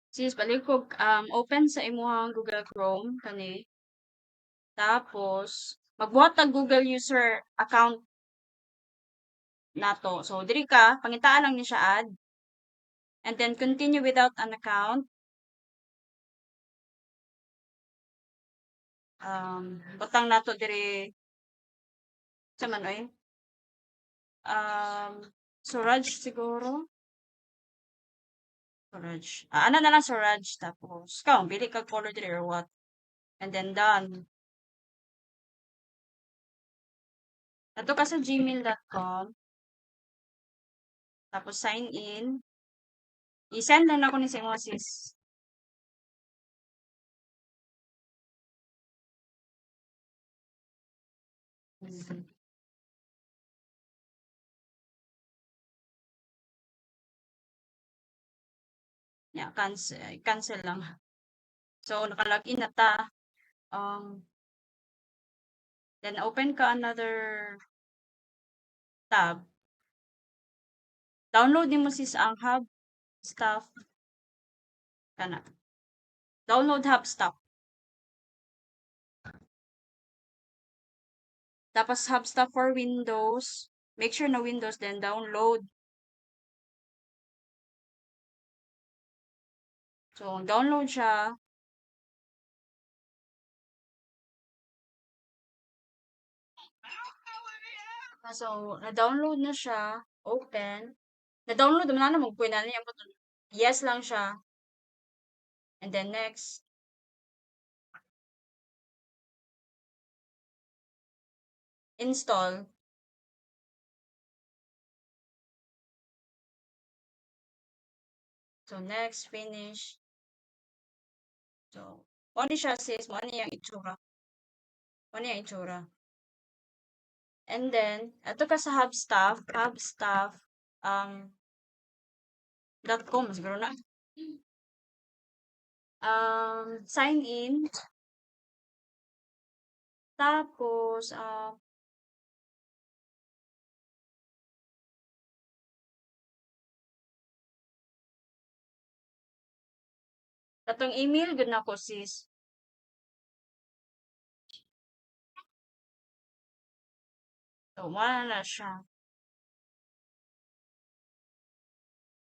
Sis, balik ko, open sa imuhang Google Chrome, kani. Tapos, magbuhat tag Google user account nato. So, diri ka, pangitaan lang niya siya add. And then, continue without an account. Butang nato diri, sa man, oy. Suraj siguro. Suraj. Ano na lang Suraj. Tapos, ikaw, bili ka color diri or what. And then, done. Ato ka sa gmail.com. Tapos, sign in. I-send lang ako ni sa imo, sis. Mhm. Yeah, cancel lang. So, nakalagin na ta. Um, then open ka another tab. Download mo sis ang Hub Stuff kana. Download Hub Stuff. Tapos Hub Stuff for Windows. Make sure na Windows, then download. So, download siya. So, na-download na siya. Open. Na-download naman na magpuin na niya. Yes lang siya. And then next. Install. So, next, finish. So, ano siya sis, ano yung itsura. Ano yung itsura. And then, ito ka sa hubstaff, .com, siguro na. Sign in. Tapos, katong email, good na ko sis. So, wala na siya.